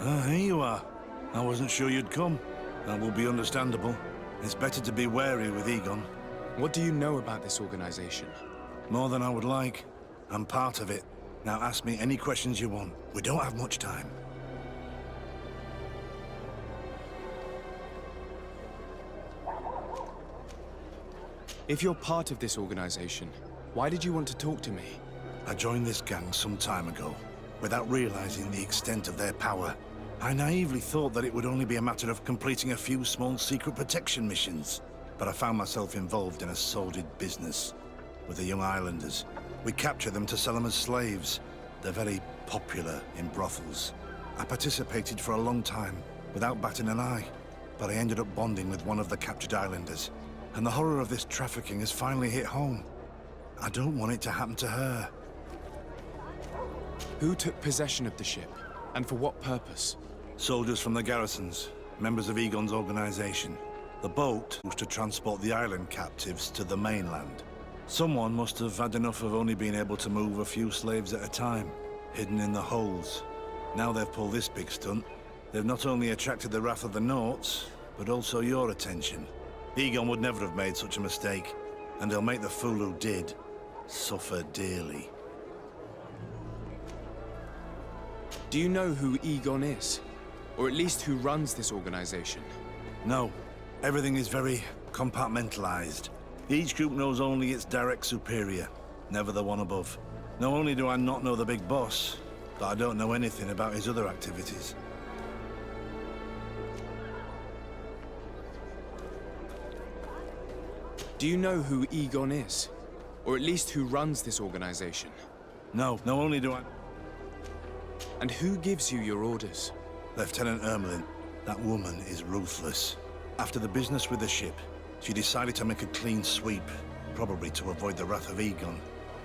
Ah, here you are. I wasn't sure you'd come. That will be understandable. It's better to be wary with Egon. What do you know about this organization? More than I would like. I'm part of it. Now ask me any questions you want. We don't have much time. If you're part of this organization, why did you want to talk to me? I joined this gang some time ago, without realizing the extent of their power. I naively thought that it would only be a matter of completing a few small secret protection missions. But I found myself involved in a sordid business with the young islanders. We capture them to sell them as slaves. They're very popular in brothels. I participated for a long time, without batting an eye. But I ended up bonding with one of the captured islanders. And the horror of this trafficking has finally hit home. I don't want it to happen to her. Who took possession of the ship? And for what purpose? Soldiers from the garrisons, members of Egon's organization. The boat was to transport the island captives to the mainland. Someone must have had enough of only being able to move a few slaves at a time, hidden in the holds. Now they've pulled this big stunt. They've not only attracted the wrath of the Nauts, but also your attention. Egon would never have made such a mistake, and they'll make the fool who did suffer dearly. Do you know who Egon is? Or at least who runs this organization? No. Everything is very compartmentalized. Each group knows only its direct superior, never the one above. Not only do I not know the big boss, but I don't know anything about his other activities. Do you know who Egon is? Or at least who runs this organization? No, not only do I... And who gives you your orders? Lieutenant Ermelin. That woman is ruthless. After the business with the ship, she decided to make a clean sweep, probably to avoid the wrath of Egon.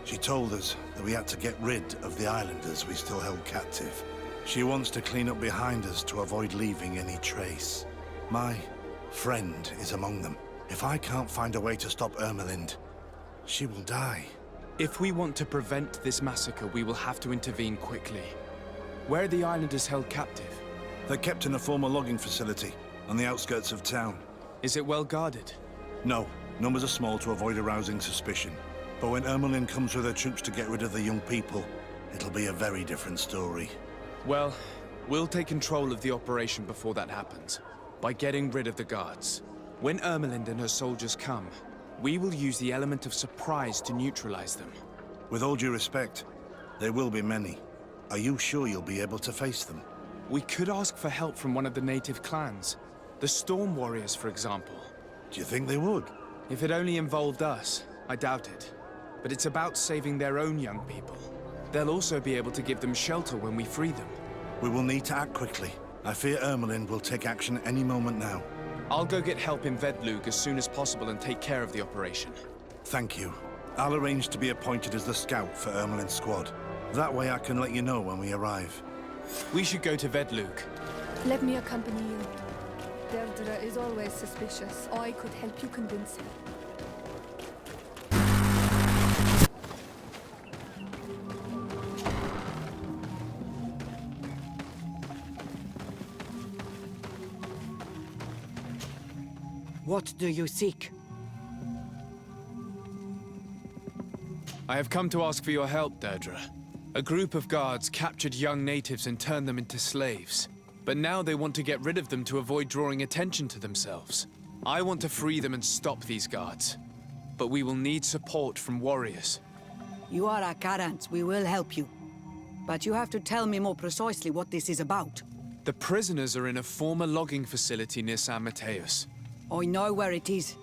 She told us that we had to get rid of the islanders we still held captive. She wants to clean up behind us to avoid leaving any trace. My friend is among them. If I can't find a way to stop Ermelind, she will die. If we want to prevent this massacre, we will have to intervene quickly. Where are the islanders held captive? They're kept in a former logging facility on the outskirts of town. Is it well guarded? No. Numbers are small to avoid arousing suspicion. But when Ermelin comes with her troops to get rid of the young people, it'll be a very different story. Well, we'll take control of the operation before that happens, by getting rid of the guards. When Ermelind and her soldiers come, we will use the element of surprise to neutralize them. With all due respect, there will be many. Are you sure you'll be able to face them? We could ask for help from one of the native clans. The Storm Warriors, for example. Do you think they would? If it only involved us, I doubt it. But it's about saving their own young people. They'll also be able to give them shelter when we free them. We will need to act quickly. I fear Ermelin will take action any moment now. I'll go get help in Vedlug as soon as possible and take care of the operation. Thank you. I'll arrange to be appointed as the scout for Ermelin's squad. That way I can let you know when we arrive. We should go to Vedlug. Let me accompany you. Deirdre is always suspicious. I could help you convince him. What do you seek? I have come to ask for your help, Deirdre. A group of guards captured young natives and turned them into slaves. But now they want to get rid of them to avoid drawing attention to themselves. I want to free them and stop these guards. But we will need support from warriors. You are a Karant. We will help you. But you have to tell me more precisely what this is about. The prisoners are in a former logging facility near San Mateus. I know where it is.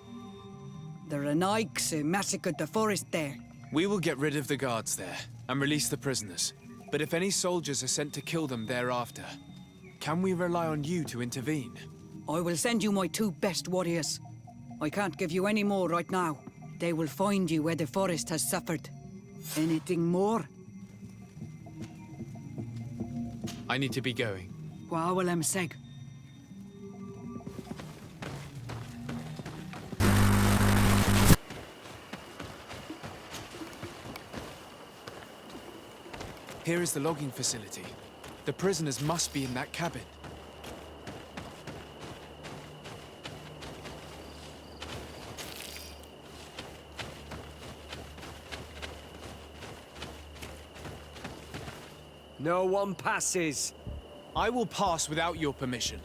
The Renaiks massacred the forest there. We will get rid of the guards there and release the prisoners. But if any soldiers are sent to kill them thereafter, can we rely on you to intervene? I will send you my 2 best warriors. I can't give you any more right now. They will find you where the forest has suffered. Anything more? I need to be going. Wawalam seg. Here is the logging facility. The prisoners must be in that cabin. No one passes. I will pass without your permission.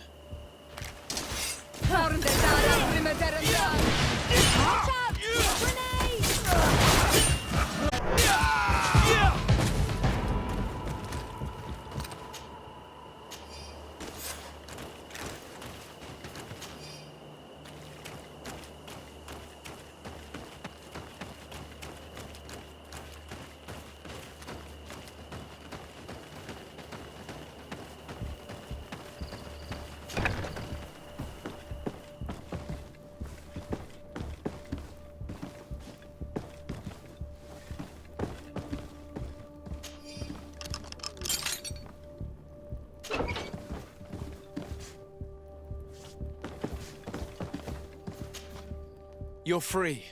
You're free.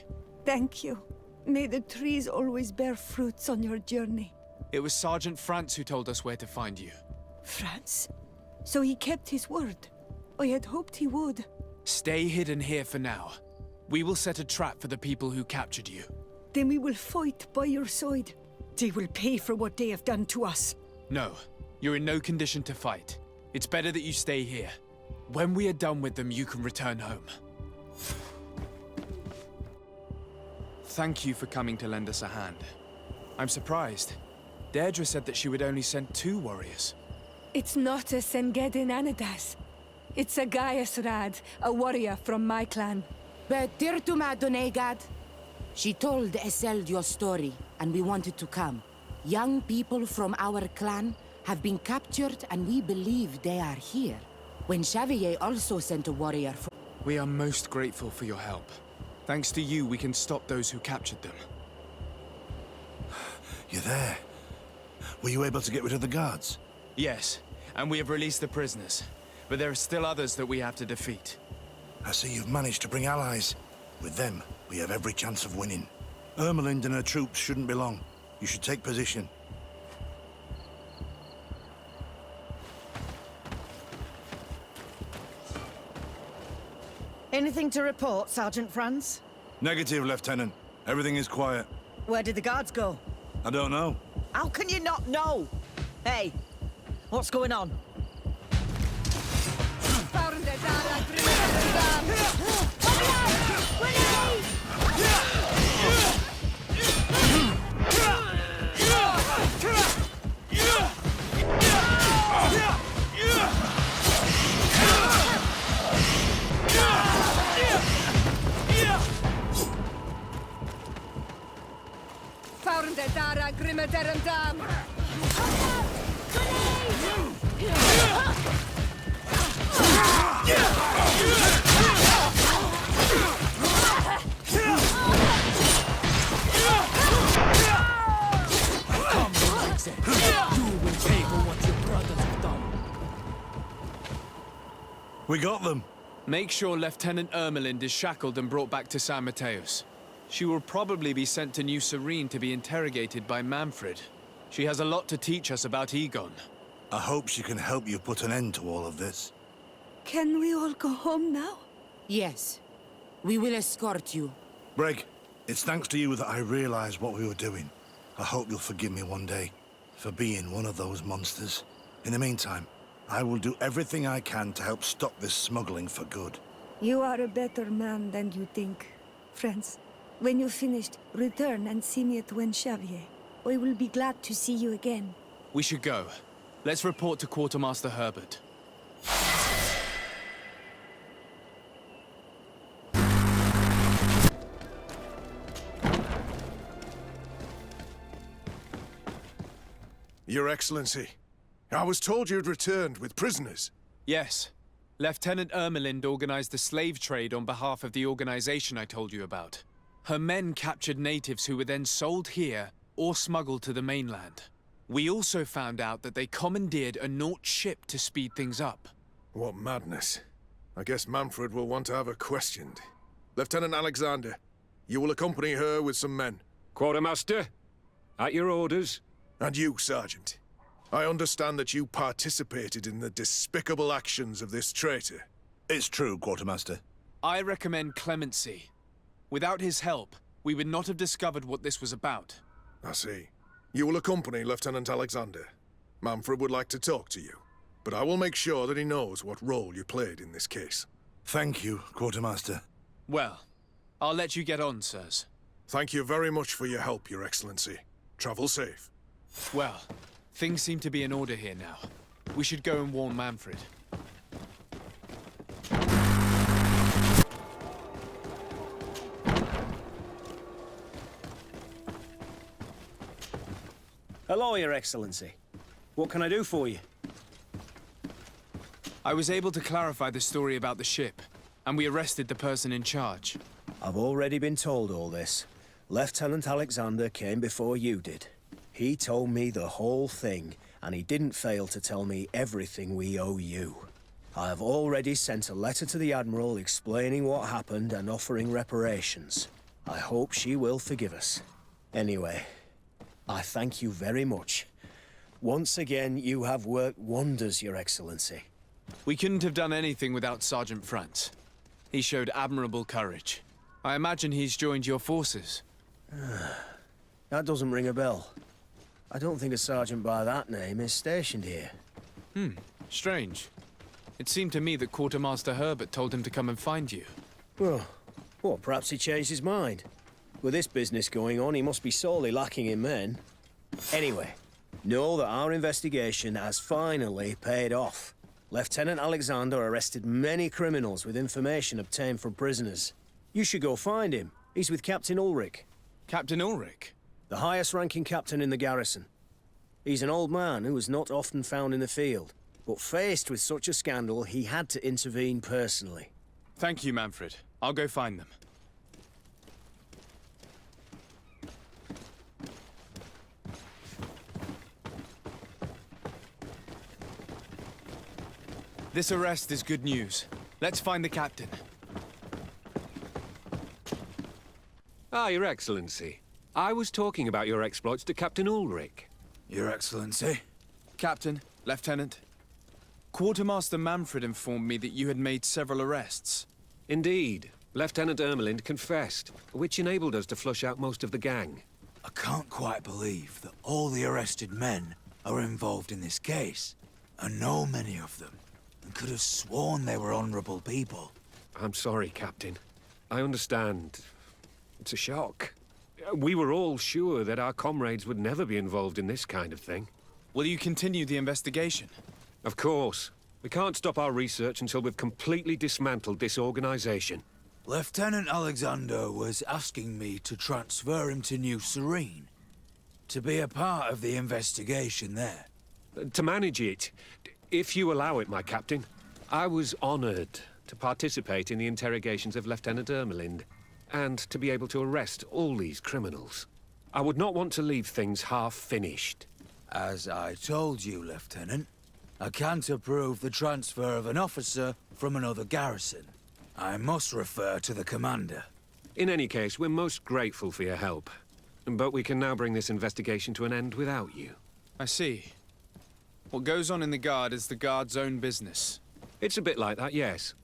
Thank you. May the trees always bear fruits on your journey. It was Sergeant France who told us where to find you. France? So he kept his word. I had hoped he would. Stay hidden here for now. We will set a trap for the people who captured you. Then we will fight by your side. They will pay for what they have done to us. No, you're in no condition to fight. It's better that you stay here. When we are done with them, you can return home. Thank you for coming to lend us a hand. I'm surprised. Deirdre said that she would only send 2 warriors. It's not a Sengedin Anadas. It's a Gaius Rad, a warrior from my clan. But Tirtuma Donegad, she told Eseld your story, and we wanted to come. Young people from our clan have been captured, and we believe they are here. When Xavier also sent a warrior for... We are most grateful for your help. Thanks to you, we can stop those who captured them. You're there. Were you able to get rid of the guards? Yes, and we have released the prisoners. But there are still others that we have to defeat. I see you've managed to bring allies. With them, we have every chance of winning. Ermelind and her troops shouldn't be long. You should take position. Anything to report, Sergeant Franz? Negative, Lieutenant. Everything is quiet. Where did the guards go? I don't know. How can you not know? Hey, what's going on? We got them. Make sure Lieutenant Ermelind is shackled and brought back to San Mateus. She will probably be sent to New Serene to be interrogated by Manfred. She has a lot to teach us about Egon. I hope she can help you put an end to all of this. Can we all go home now? Yes. We will escort you. Breg, it's thanks to you that I realized what we were doing. I hope you'll forgive me one day for being one of those monsters. In the meantime, I will do everything I can to help stop this smuggling for good. You are a better man than you think, friends. When you're finished, return and see me at Xavier. I will be glad to see you again. We should go. Let's report to Quartermaster Herbert. Your Excellency, I was told you'd returned with prisoners. Yes. Lieutenant Ermelind organized the slave trade on behalf of the organization I told you about. Her men captured natives who were then sold here or smuggled to the mainland. We also found out that they commandeered a Naut ship to speed things up. What madness. I guess Manfred will want to have her questioned. Lieutenant Alexander, you will accompany her with some men. Quartermaster, at your orders. And you, Sergeant. I understand that you participated in the despicable actions of this traitor. It's true, Quartermaster. I recommend clemency. Without his help, we would not have discovered what this was about. I see. You will accompany Lieutenant Alexander. Manfred would like to talk to you, but I will make sure that he knows what role you played in this case. Thank you, Quartermaster. Well, I'll let you get on, sirs. Thank you very much for your help, Your Excellency. Travel safe. Well, things seem to be in order here now. We should go and warn Manfred. Hello, Your Excellency. What can I do for you? I was able to clarify the story about the ship, and we arrested the person in charge. I've already been told all this. Lieutenant Alexander came before you did. He told me the whole thing, and he didn't fail to tell me everything we owe you. I have already sent a letter to the Admiral explaining what happened and offering reparations. I hope she will forgive us. Anyway, I thank you very much. Once again, you have worked wonders, Your Excellency. We couldn't have done anything without Sergeant Franz. He showed admirable courage. I imagine he's joined your forces. That doesn't ring a bell. I don't think a sergeant by that name is stationed here. Strange. It seemed to me that Quartermaster Herbert told him to come and find you. Well, perhaps he changed his mind. With this business going on, he must be sorely lacking in men. Anyway, know that our investigation has finally paid off. Lieutenant Alexander arrested many criminals with information obtained from prisoners. You should go find him. He's with Captain Ulrich. Captain Ulrich? The highest-ranking captain in the garrison. He's an old man who was not often found in the field, but faced with such a scandal, he had to intervene personally. Thank you, Manfred. I'll go find them. This arrest is good news. Let's find the captain. Ah, Your Excellency. I was talking about your exploits to Captain Ulrich. Your Excellency. Captain, Lieutenant. Quartermaster Manfred informed me that you had made several arrests. Indeed. Lieutenant Ermelind confessed, which enabled us to flush out most of the gang. I can't quite believe that all the arrested men are involved in this case. I know many of them, and could have sworn they were honorable people. I'm sorry, Captain. I understand. It's a shock. We were all sure that our comrades would never be involved in this kind of thing. Will you continue the investigation? Of course. We can't stop our research until we've completely dismantled this organization. Lieutenant Alexander was asking me to transfer him to New Serene, to be a part of the investigation there. To manage it, if you allow it, my captain. I was honored to participate in the interrogations of Lieutenant Ermelind, and to be able to arrest all these criminals. I would not want to leave things half-finished. As I told you, Lieutenant, I can't approve the transfer of an officer from another garrison. I must refer to the commander. In any case, we're most grateful for your help. But we can now bring this investigation to an end without you. I see. What goes on in the Guard is the Guard's own business. It's a bit like that, yes.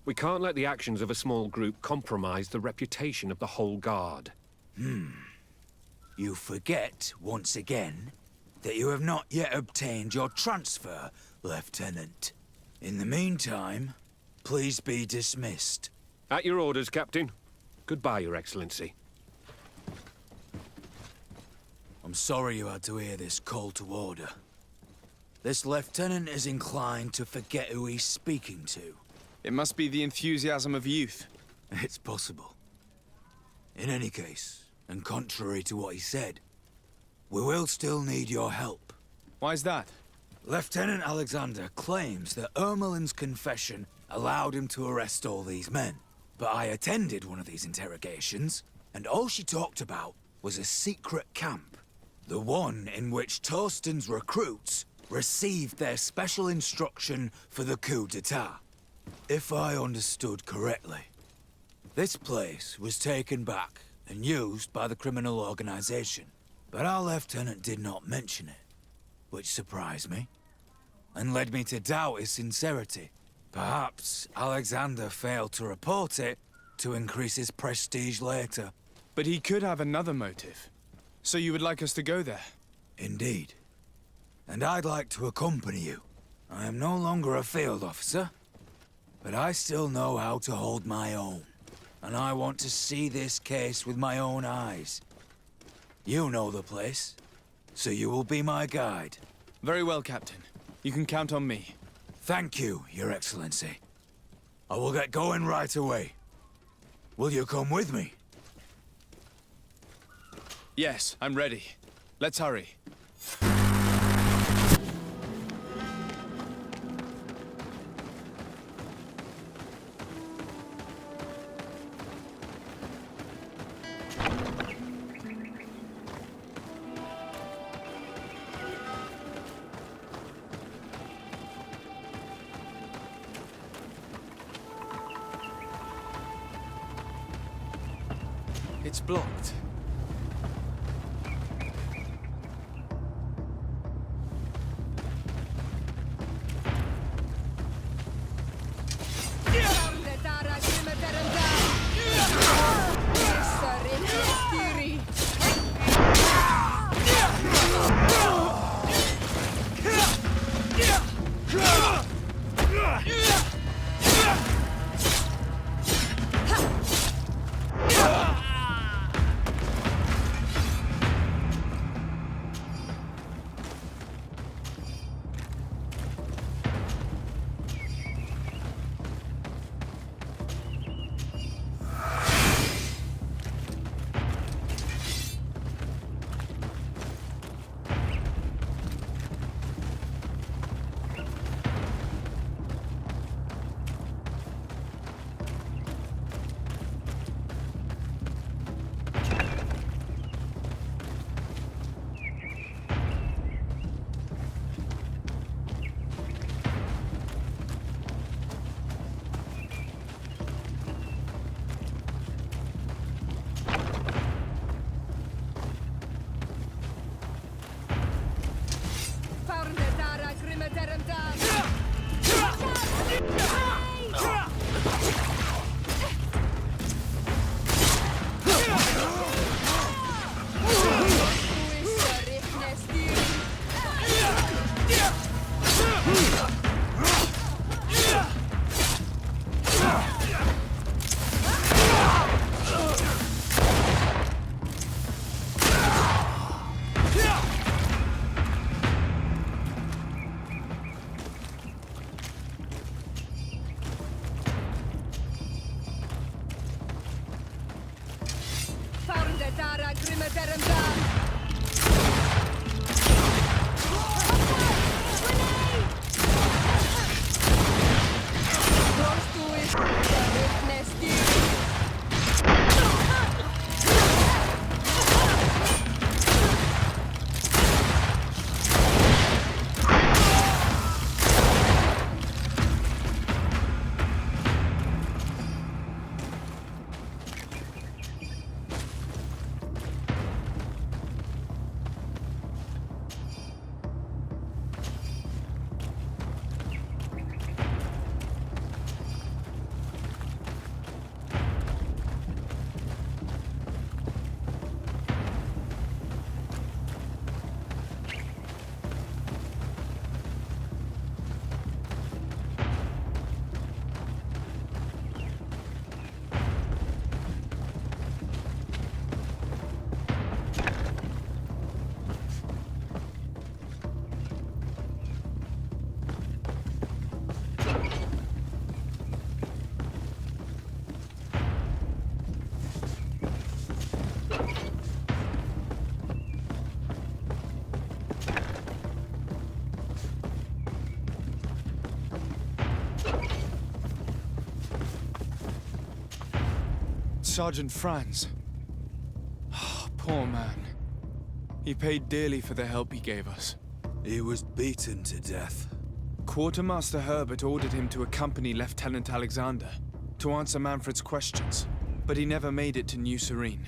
We can't let the actions of a small group compromise the reputation of the whole Guard. You forget, once again, that you have not yet obtained your transfer, Lieutenant. In the meantime, please be dismissed. At your orders, Captain. Goodbye, Your Excellency. I'm sorry you had to hear this call to order. This lieutenant is inclined to forget who he's speaking to. It must be the enthusiasm of youth. It's possible. In any case, and contrary to what he said, we will still need your help. Why's that? Lieutenant Alexander claims that Ermelind's confession allowed him to arrest all these men. But I attended one of these interrogations, and all she talked about was a secret camp. The one in which Torsten's recruits received their special instruction for the coup d'etat. If I understood correctly, this place was taken back and used by the criminal organization, but our lieutenant did not mention it. which surprised me, and led me to doubt his sincerity. Perhaps Alexander failed to report it to increase his prestige later. But he could have another motive. So you would like us to go there? Indeed. And I'd like to accompany you. I am no longer a field officer, but I still know how to hold my own. And I want to see this case with my own eyes. You know the place, so you will be my guide. Very well, Captain. You can count on me. Thank you, Your Excellency. I will get going right away. Will you come with me? Yes, I'm ready. Let's hurry. It's blocked. Sergeant Franz. Oh, poor man. He paid dearly for the help he gave us. He was beaten to death. Quartermaster Herbert ordered him to accompany Lieutenant Alexander to answer Manfred's questions, but he never made it to New Serene.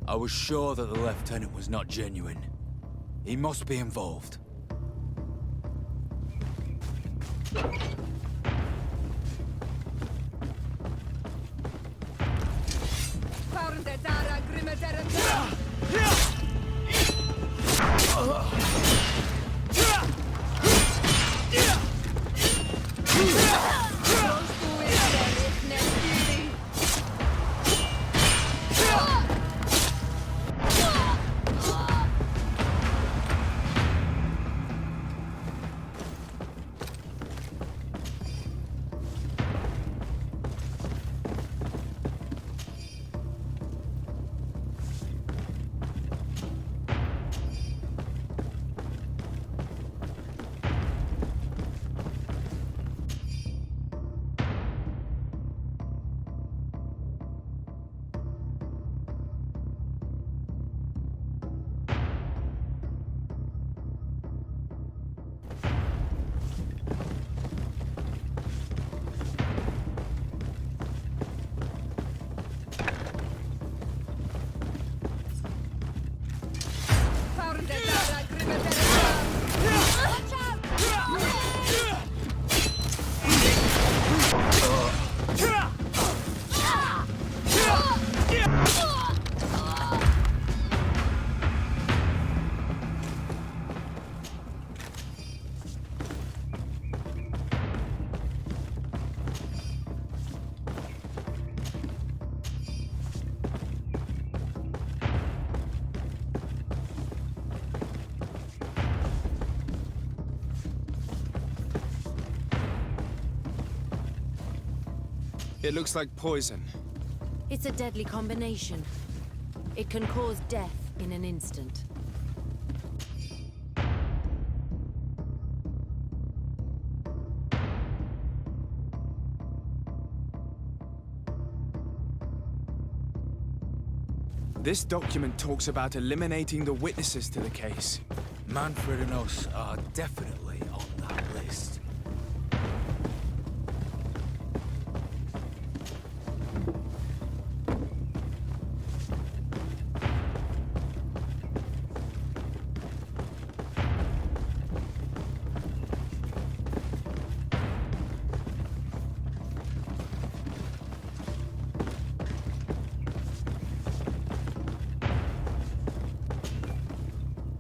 I was sure that the lieutenant was not genuine. He must be involved. It looks like poison. It's a deadly combination. It can cause death in an instant. This document talks about eliminating the witnesses to the case. Manfred and us are definitely on that list.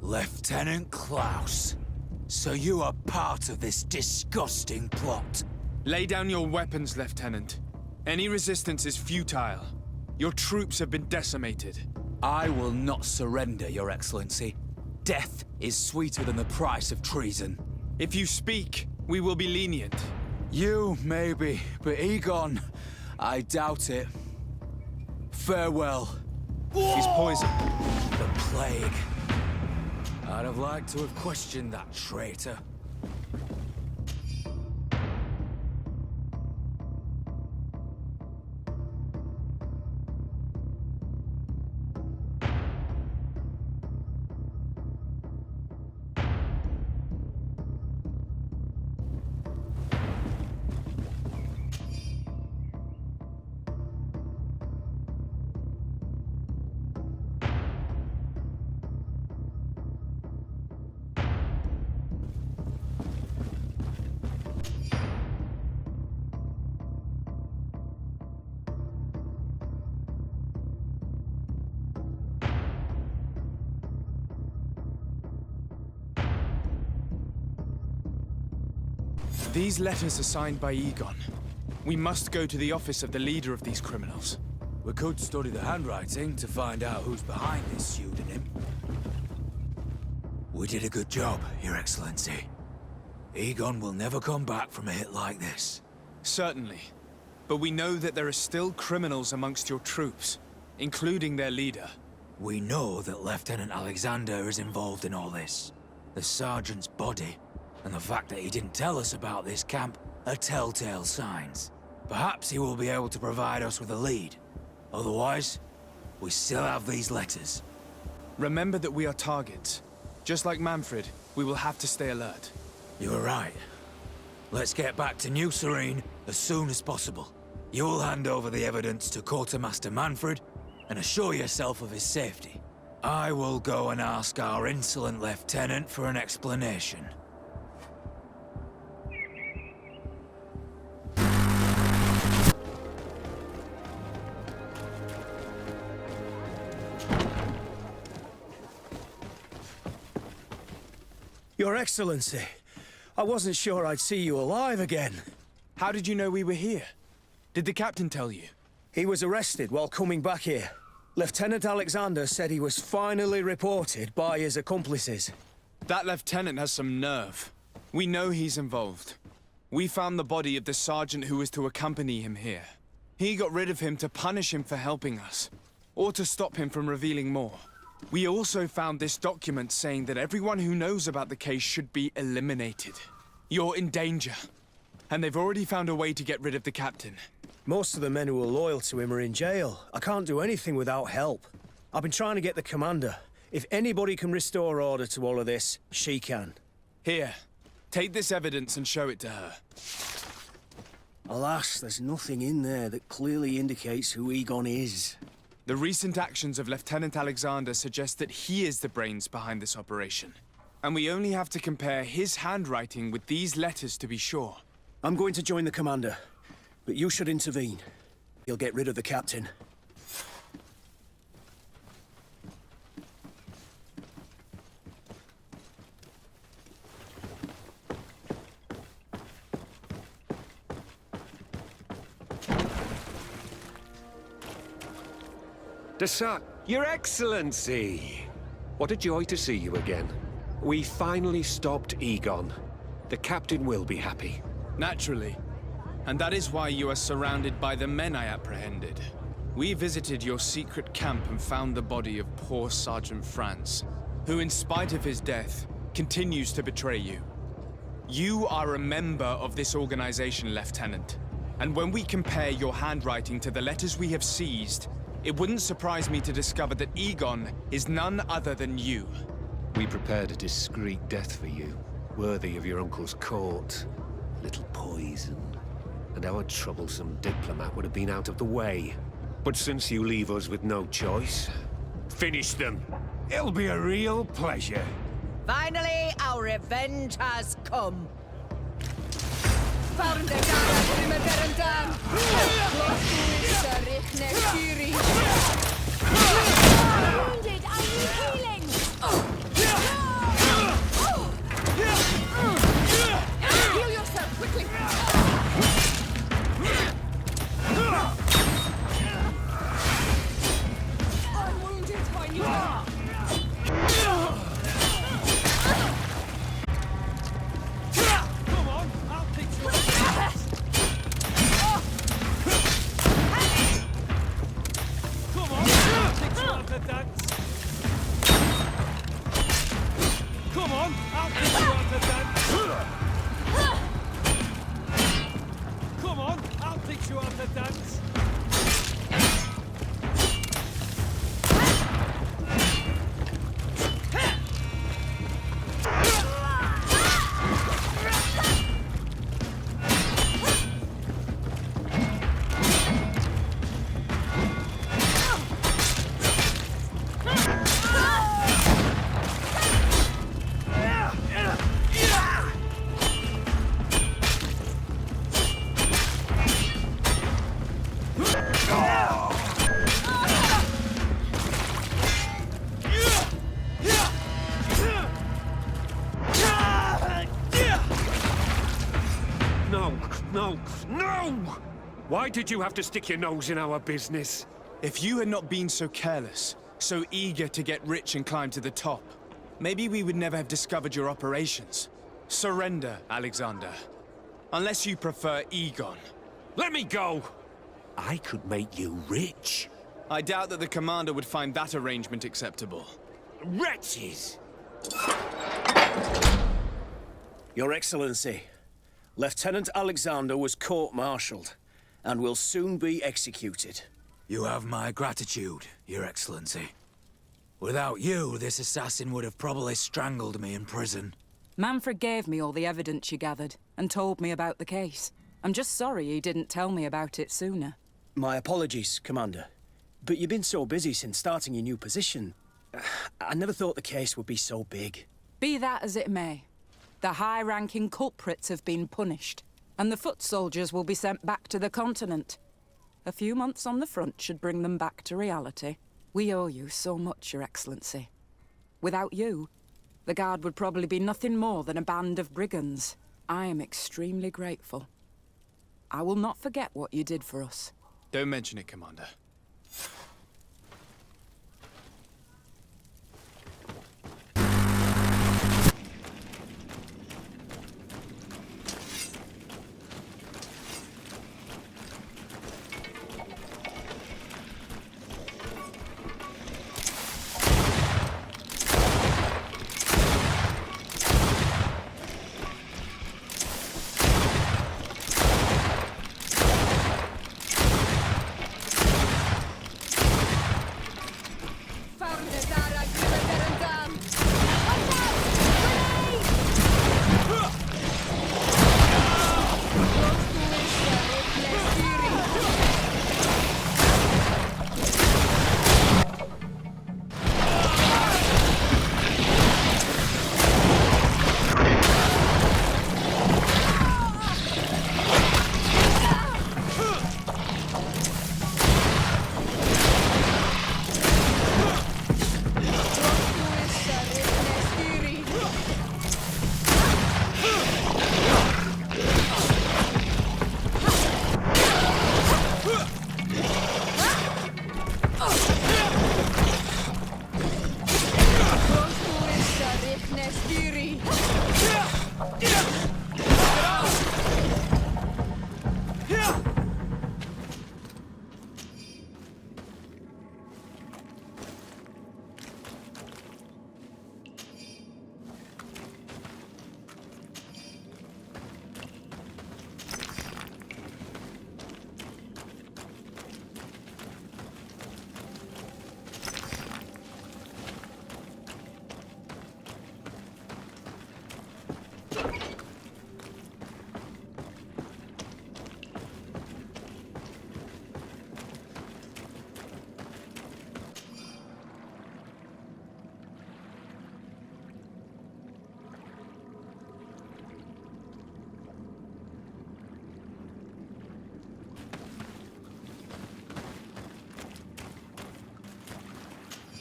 Lieutenant Klaus, so you are part of this disgusting plot. Lay down your weapons, Lieutenant. Any resistance is futile. Your troops have been decimated. I will not surrender, Your Excellency. Death is sweeter than the price of treason. If you speak, we will be lenient. You, maybe, but Egon, I doubt it. Farewell. He's poisoned. The plague. I'd have liked to have questioned that traitor. These letters are signed by Egon. We must go to the office of the leader of these criminals. We could study the handwriting to find out who's behind this pseudonym. We did a good job, Your Excellency. Egon will never come back from a hit like this. Certainly. But we know that there are still criminals amongst your troops, including their leader. We know that Lieutenant Alexander is involved in all this. The sergeant's body, and the fact that he didn't tell us about this camp, are telltale signs. Perhaps he will be able to provide us with a lead. Otherwise, we still have these letters. Remember that we are targets. Just like Manfred, we will have to stay alert. You are right. Let's get back to New Serene as soon as possible. You'll hand over the evidence to Quartermaster Manfred and assure yourself of his safety. I will go and ask our insolent lieutenant for an explanation. Your Excellency, I wasn't sure I'd see you alive again. How did you know we were here? Did the captain tell you? He was arrested while coming back here. Lieutenant Alexander said he was finally reported by his accomplices. That lieutenant has some nerve. We know he's involved. We found the body of the sergeant who was to accompany him here. He got rid of him to punish him for helping us, or to stop him from revealing more. We also found this document saying that everyone who knows about the case should be eliminated. You're in danger. And they've already found a way to get rid of the captain. Most of the men who are loyal to him are in jail. I can't do anything without help. I've been trying to get the commander. If anybody can restore order to all of this, she can. Here, take this evidence and show it to her. Alas, there's nothing in there that clearly indicates who Egon is. The recent actions of Lieutenant Alexander suggest that he is the brains behind this operation. And we only have to compare his handwriting with these letters to be sure. I'm going to join the commander, but you should intervene. He'll get rid of the captain. Your Excellency! What a joy to see you again. We finally stopped Egon. The captain will be happy. Naturally. And that is why you are surrounded by the men I apprehended. We visited your secret camp and found the body of poor Sergeant Franz, who in spite of his death, continues to betray you. You are a member of this organization, Lieutenant. And when we compare your handwriting to the letters we have seized, it wouldn't surprise me to discover that Egon is none other than you. We prepared a discreet death for you, worthy of your uncle's court. A little poison, and our troublesome diplomat would have been out of the way. But since you leave us with no choice, finish them. It'll be a real pleasure. Finally, our revenge has come. Wounded, I need healing! Heal yourself, quickly! I'm wounded, I need help! Come on, I'll pick you up! Come on, I'll pick you up the dance! Come on, I'll pick you up the dance! Come on, I'll pick you up the dance! No! Why did you have to stick your nose in our business? If you had not been so careless, so eager to get rich and climb to the top, maybe we would never have discovered your operations. Surrender, Alexander. Unless you prefer Egon. Let me go! I could make you rich. I doubt that the commander would find that arrangement acceptable. Wretches! Your Excellency, Lieutenant Alexander was court-martialed and will soon be executed. You have my gratitude, Your Excellency. Without you, this assassin would have probably strangled me in prison. Manfred gave me all the evidence you gathered and told me about the case. I'm just sorry he didn't tell me about it sooner. My apologies, Commander. But you've been so busy since starting your new position. I never thought the case would be so big. Be that as it may, the high-ranking culprits have been punished, and the foot soldiers will be sent back to the continent. A few months on the front should bring them back to reality. We owe you so much, Your Excellency. Without you, The Guard would probably be nothing more than a band of brigands. I am extremely grateful. I will not forget what you did for us. Don't mention it, Commander.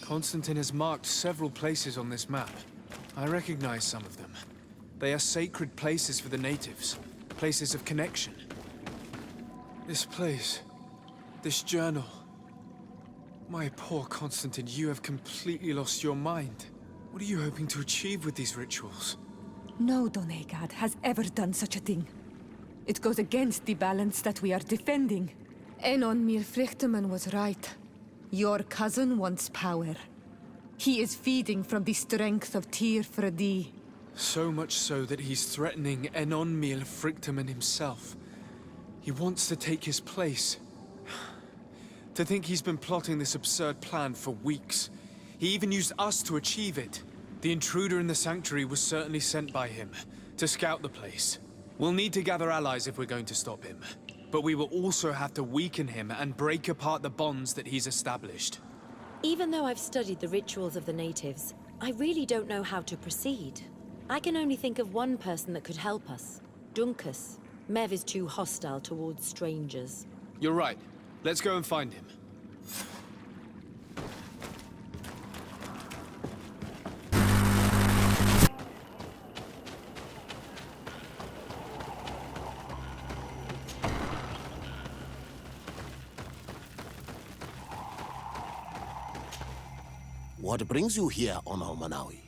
Constantine has marked several places on this map. I recognize some of them. They are sacred places for the natives, places of connection. This place, this journal. My poor Constantine, you have completely lost your mind. What are you hoping to achieve with these rituals? No Donegad has ever done such a thing. It goes against the balance that we are defending. Enon Mir Frichtemann was right. Your cousin wants power. He is feeding from the strength of Tyr Fredi. So much so that he's threatening Enon Mir Frichtemann himself. He wants to take his place. To think he's been plotting this absurd plan for weeks. He even used us to achieve it. The intruder in the sanctuary was certainly sent by him, to scout the place. We'll need to gather allies if we're going to stop him. But we will also have to weaken him and break apart the bonds that he's established. Even though I've studied the rituals of the natives, I really don't know how to proceed. I can only think of one person that could help us. Dunkus. Mev is too hostile towards strangers. You're right. Let's go and find him. What brings you here on Manawi?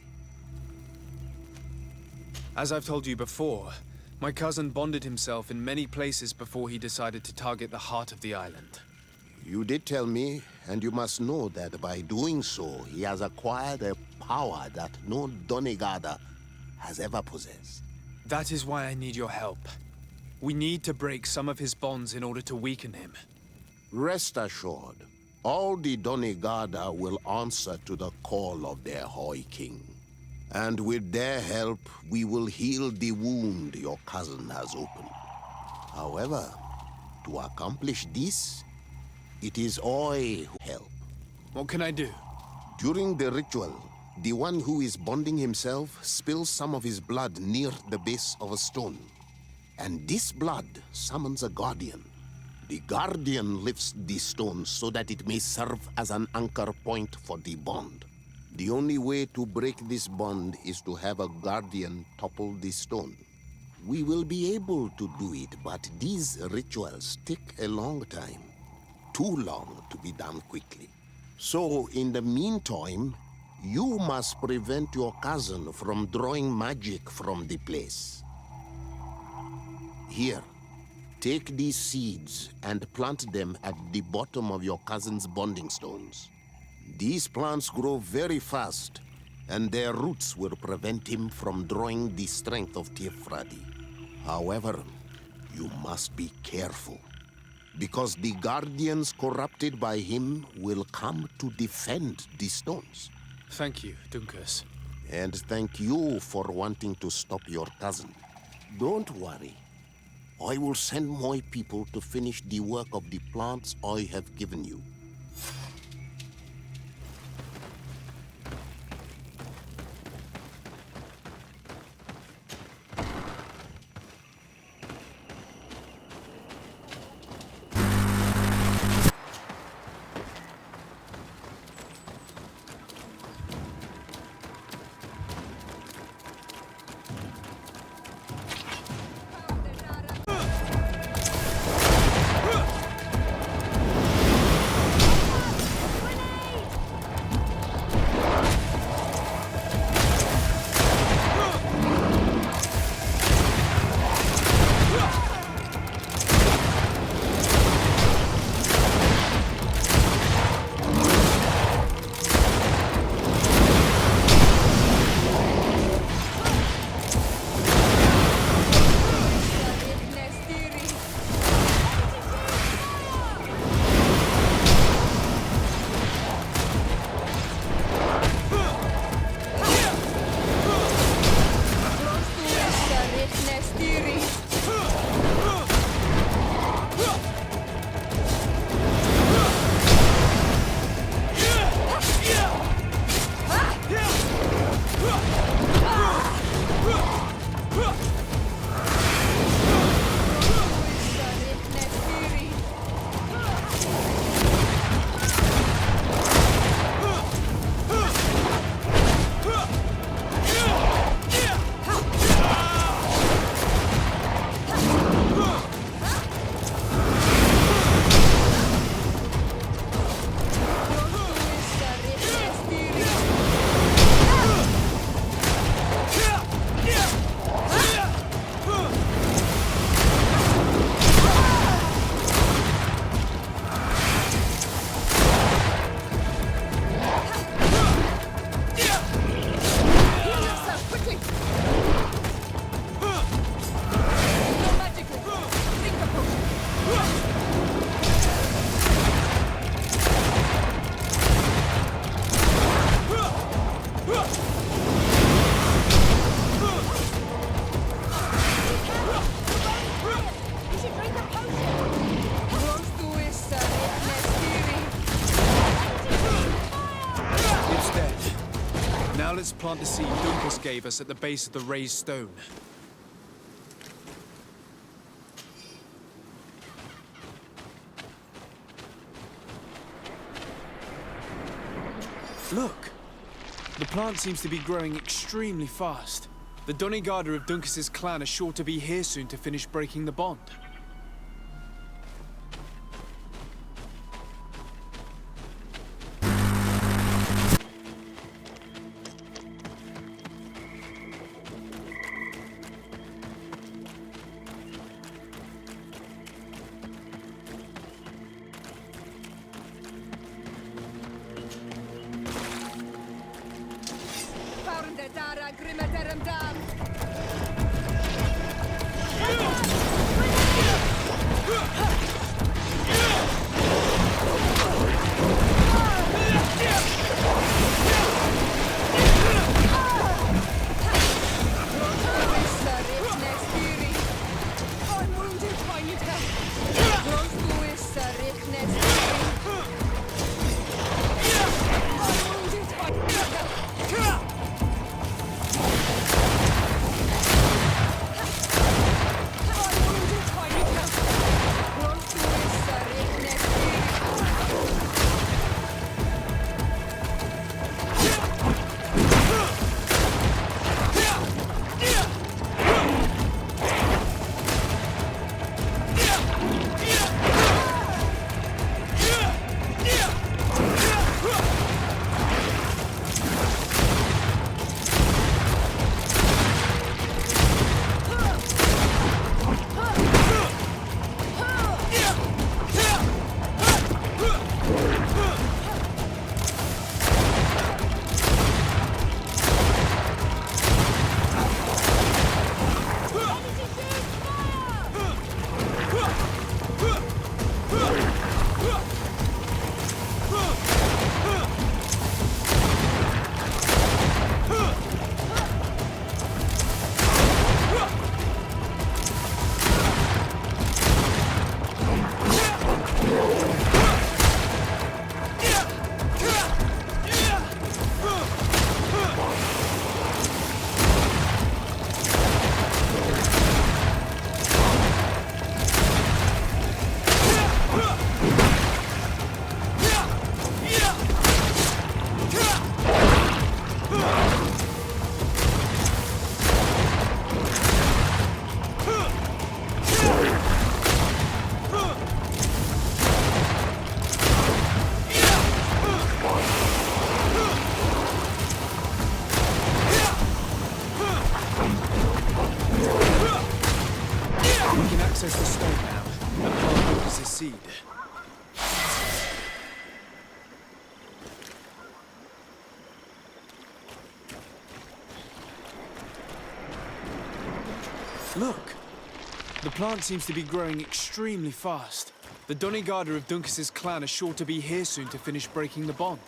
As I've told you before, my cousin bonded himself in many places before he decided to target the heart of the island. You did tell me, and you must know that by doing so, he has acquired a power that no Donegada has ever possessed. That is why I need your help. We need to break some of his bonds in order to weaken him. Rest assured, all the Donegada will answer to the call of their Hoi King. And with their help, we will heal the wound your cousin has opened. However, to accomplish this, it is I who help. What can I do? During the ritual, the one who is bonding himself spills some of his blood near the base of a stone. And this blood summons a guardian. The guardian lifts the stone so that it may serve as an anchor point for the bond. The only way to break this bond is to have a guardian topple the stone. We will be able to do it, but these rituals take a long time. Too long to be done quickly. So, in the meantime, you must prevent your cousin from drawing magic from the place. Here, take these seeds and plant them at the bottom of your cousin's bonding stones. These plants grow very fast, and their roots will prevent him from drawing the strength of Tifradi. However, you must be careful, because the guardians corrupted by him will come to defend the stones. Thank you, Dunkus. And thank you for wanting to stop your cousin. Don't worry. I will send my people to finish the work of the plants I have given you. Let's plant the seed Dunkus gave us at the base of the raised stone. Look! The plant seems to be growing extremely fast. The Donegada of Dunkus's clan are sure to be here soon to finish breaking the bond. access the stone now, and plant Lucas's seed. Look! The plant seems to be growing extremely fast. The Donigarda of Duncas's clan are sure to be here soon to finish breaking the bond.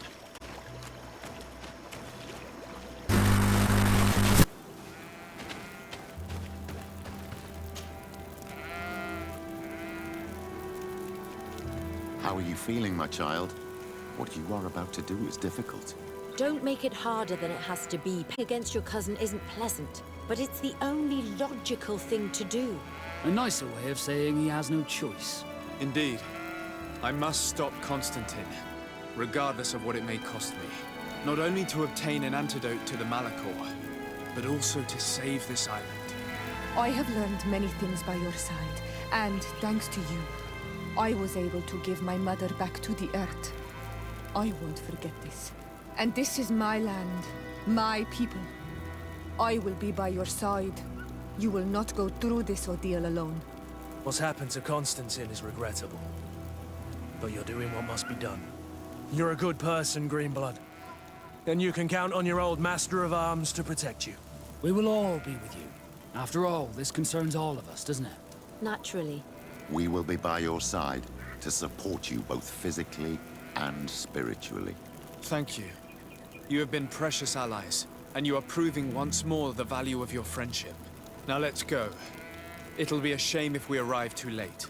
How are you feeling, my child? What you are about to do is difficult. Don't make it harder than it has to be. Against your cousin isn't pleasant, but it's the only logical thing to do. A nicer way of saying he has no choice. Indeed. I must stop Constantine, regardless of what it may cost me. Not only to obtain an antidote to the Malachor, but also to save this island. I have learned many things by your side, and thanks to you, I was able to give my mother back to the earth. I won't forget this. And this is my land, my people. I will be by your side. You will not go through this ordeal alone. What's happened to Constantine is regrettable. But you're doing what must be done. You're a good person, Greenblood. And you can count on your old master of arms to protect you. We will all be with you. After all, this concerns all of us, doesn't it? Naturally. We will be by your side to support you both physically and spiritually. Thank you. You have been precious allies, and you are proving once more the value of your friendship. Now let's go. It'll be a shame if we arrive too late.